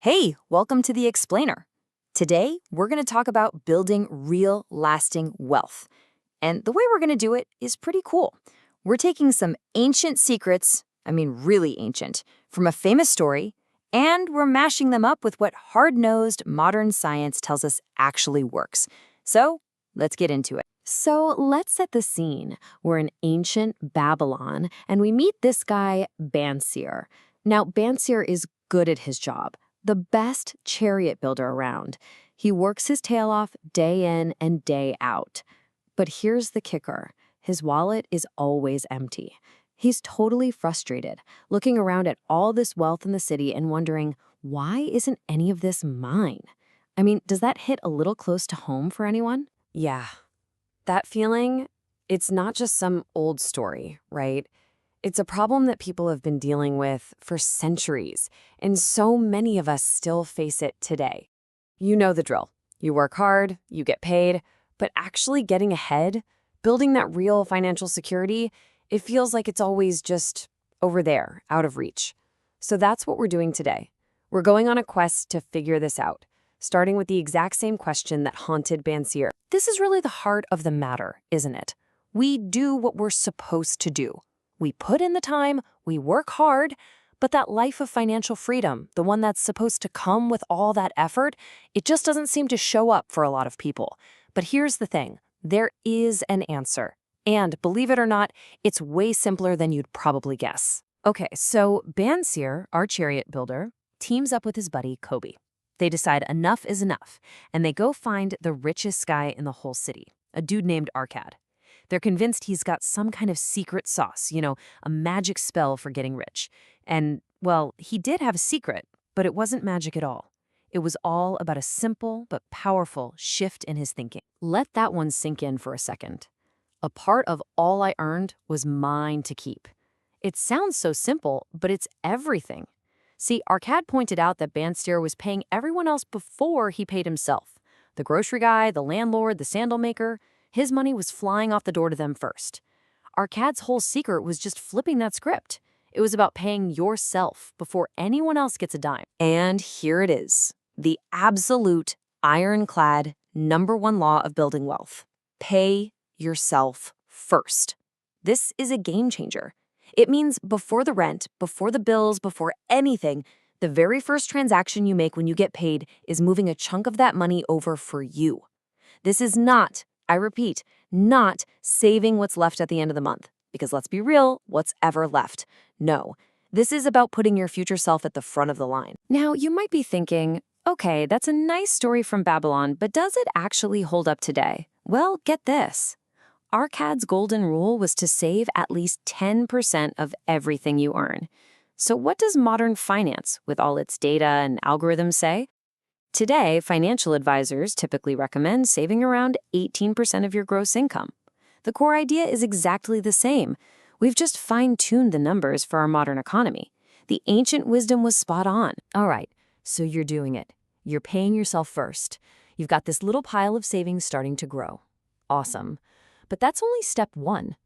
Hey, welcome to The Explainer. Today, we're going to talk about building real, lasting wealth. And the way we're going to do it is pretty cool. We're taking some ancient secrets, really ancient, from a famous story, and we're mashing them up with what hard-nosed modern science tells us actually works. So, let's get into it. So let's set the scene. We're in ancient Babylon, and we meet this guy, Bansir. Now, Bansir is good at his job, the best chariot builder around. He works his tail off day in and day out. But here's the kicker. His wallet is always empty. He's totally frustrated, looking around at all this wealth in the city and wondering, why isn't any of this mine? Does that hit a little close to home for anyone? Yeah, that feeling, it's not just some old story, right? It's a problem that people have been dealing with for centuries, and so many of us still face it today. You know the drill. You work hard, you get paid, but actually getting ahead, building that real financial security, it feels like it's always just over there, out of reach. So that's what we're doing today. We're going on a quest to figure this out, starting with the exact same question that haunted Bansir. This is really the heart of the matter, isn't it? We do what we're supposed to do. We put in the time, we work hard, but that life of financial freedom, the one that's supposed to come with all that effort, it just doesn't seem to show up for a lot of people. But here's the thing, there is an answer. And believe it or not, it's way simpler than you'd probably guess. Okay, so Bansir, our chariot builder, teams up with his buddy Kobe. They decide enough is enough, and they go find the richest guy in the whole city, a dude named Arcad. They're convinced he's got some kind of secret sauce, a magic spell for getting rich. And, well, he did have a secret, but it wasn't magic at all. It was all about a simple but powerful shift in his thinking. Let that one sink in for a second. A part of all I earned was mine to keep. It sounds so simple, but it's everything. See, Arcad pointed out that Bansir was paying everyone else before he paid himself. The grocery guy, the landlord, the sandal maker, his money was flying off the door to them first. Arcad's whole secret was just flipping that script. It was about paying yourself before anyone else gets a dime. And here it is, the absolute, ironclad, #1 law of building wealth. Pay yourself first. This is a game changer. It means before the rent, before the bills, before anything, the very first transaction you make when you get paid is moving a chunk of that money over for you. This is not, I repeat, not saving what's left at the end of the month. Because let's be real, what's ever left? No. This is about putting your future self at the front of the line. Now, you might be thinking, okay, that's a nice story from Babylon, but does it actually hold up today? Well, get this. Arcad's golden rule was to save at least 10% of everything you earn. So what does modern finance, with all its data and algorithms, say? Today, financial advisors typically recommend saving around 18% of your gross income. The core idea is exactly the same. We've just fine-tuned the numbers for our modern economy. The ancient wisdom was spot on. All right, so you're doing it. You're paying yourself first. You've got this little pile of savings starting to grow. Awesome. But that's only step one.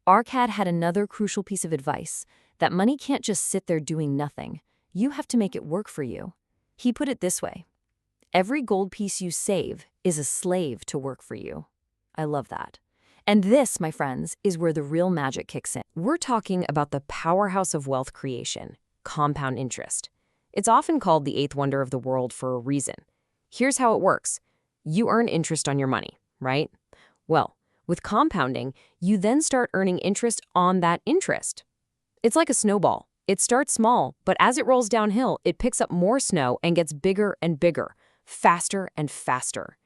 Arcad had another crucial piece of advice, that money can't just sit there doing nothing. You have to make it work for you. He put it this way. Every gold piece you save is a slave to work for you. I love that. And this, my friends, is where the real magic kicks in. We're talking about the powerhouse of wealth creation, compound interest. It's often called the eighth wonder of the world for a reason. Here's how it works. You earn interest on your money, right? Well, with compounding, you then start earning interest on that interest. It's like a snowball. It starts small, but as it rolls downhill, it picks up more snow and gets bigger and bigger, faster and faster.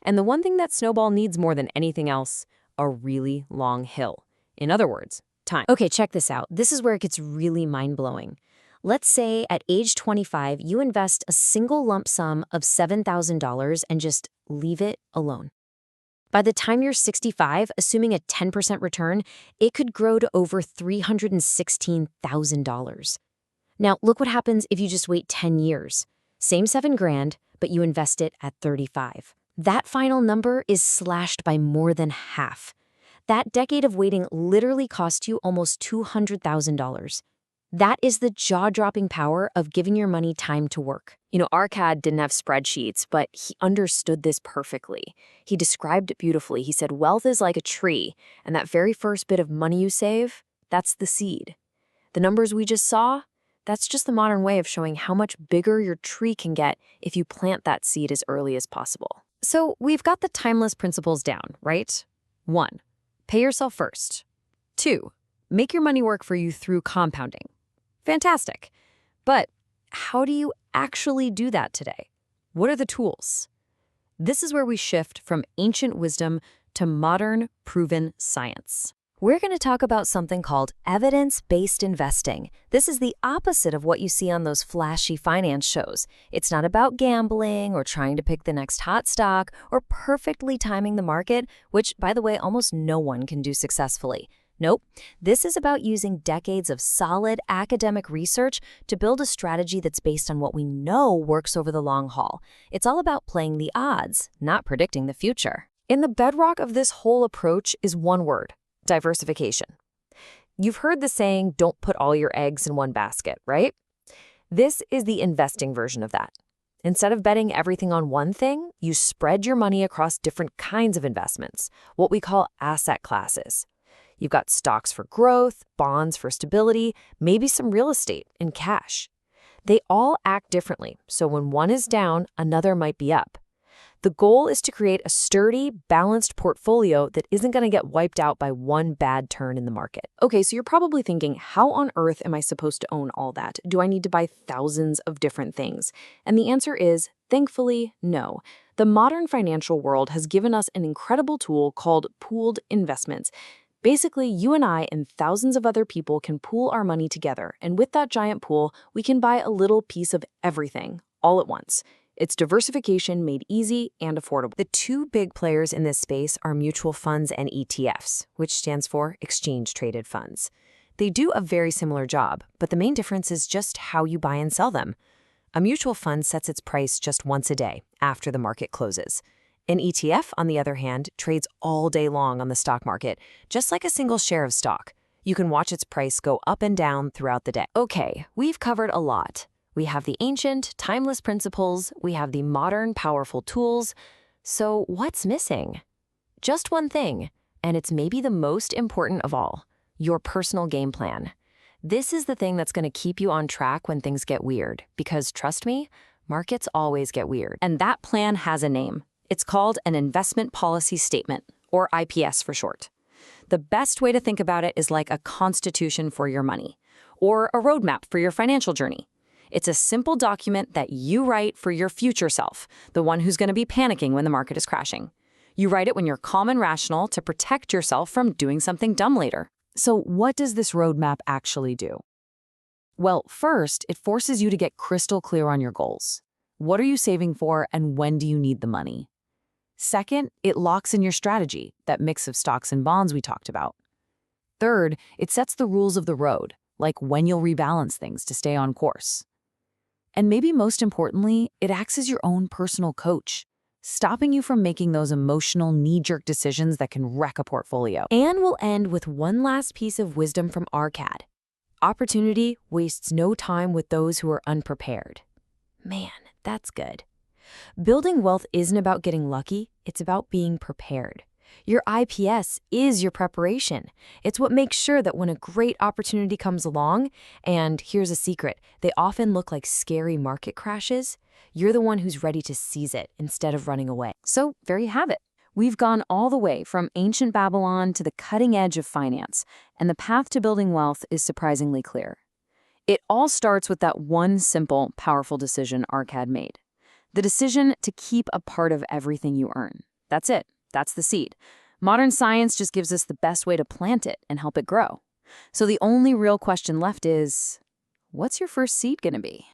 And the one thing that snowball needs more than anything else, a really long hill. In other words, time. Okay, check this out. This is where it gets really mind-blowing. Let's say at age 25, you invest a single lump sum of $7,000 and just leave it alone. By the time you're 65, assuming a 10% return, it could grow to over $316,000. Now, look what happens if you just wait 10 years. Same $7,000, but you invest it at 35. That final number is slashed by more than half. That decade of waiting literally cost you almost $200,000. That is the jaw-dropping power of giving your money time to work. Arcad didn't have spreadsheets, but he understood this perfectly. He described it beautifully. He said, wealth is like a tree, and that very first bit of money you save, that's the seed. The numbers we just saw, that's just the modern way of showing how much bigger your tree can get if you plant that seed as early as possible. So we've got the timeless principles down, right? 1. Pay yourself first. 2. Make your money work for you through compounding. Fantastic. But how do you actually do that today? What are the tools? This is where we shift from ancient wisdom to modern, proven science. We're going to talk about something called evidence-based investing. This is the opposite of what you see on those flashy finance shows. It's not about gambling or trying to pick the next hot stock or perfectly timing the market, which, by the way, almost no one can do successfully. Nope. This is about using decades of solid academic research to build a strategy that's based on what we know works over the long haul. It's all about playing the odds, not predicting the future. And the bedrock of this whole approach is one word: diversification. You've heard the saying, don't put all your eggs in one basket, right? This is the investing version of that. Instead of betting everything on one thing, you spread your money across different kinds of investments, what we call asset classes. You've got stocks for growth, bonds for stability, maybe some real estate and cash. They all act differently, so when one is down, another might be up. The goal is to create a sturdy, balanced portfolio that isn't going to get wiped out by one bad turn in the market. Okay, so you're probably thinking, how on earth am I supposed to own all that? Do I need to buy thousands of different things? And the answer is, thankfully, no. The modern financial world has given us an incredible tool called pooled investments. Basically, you and I and thousands of other people can pool our money together, and with that giant pool, we can buy a little piece of everything, all at once. It's diversification made easy and affordable. The two big players in this space are mutual funds and ETFs, which stands for exchange-traded funds. They do a very similar job, but the main difference is just how you buy and sell them. A mutual fund sets its price just once a day, after the market closes. An ETF, on the other hand, trades all day long on the stock market, just like a single share of stock. You can watch its price go up and down throughout the day. Okay, we've covered a lot. We have the ancient, timeless principles, we have the modern, powerful tools. So what's missing? Just one thing, and it's maybe the most important of all: your personal game plan. This is the thing that's going to keep you on track when things get weird, because trust me, markets always get weird. And that plan has a name. It's called an investment policy statement, or IPS for short. The best way to think about it is like a constitution for your money, or a roadmap for your financial journey. It's a simple document that you write for your future self, the one who's going to be panicking when the market is crashing. You write it when you're calm and rational to protect yourself from doing something dumb later. So what does this roadmap actually do? Well, first, it forces you to get crystal clear on your goals. What are you saving for, and when do you need the money? Second, it locks in your strategy, that mix of stocks and bonds we talked about. Third, it sets the rules of the road, like when you'll rebalance things to stay on course. And maybe most importantly, it acts as your own personal coach, stopping you from making those emotional, knee-jerk decisions that can wreck a portfolio. And we'll end with one last piece of wisdom from Arcad. Opportunity wastes no time with those who are unprepared. Man, that's good. Building wealth isn't about getting lucky, it's about being prepared. Your IPS is your preparation. It's what makes sure that when a great opportunity comes along, and here's a secret, they often look like scary market crashes, you're the one who's ready to seize it instead of running away. So there you have it. We've gone all the way from ancient Babylon to the cutting edge of finance, and the path to building wealth is surprisingly clear. It all starts with that one simple, powerful decision Arcad made. The decision to keep a part of everything you earn. That's it. That's the seed. Modern science just gives us the best way to plant it and help it grow. So the only real question left is, what's your first seed going to be?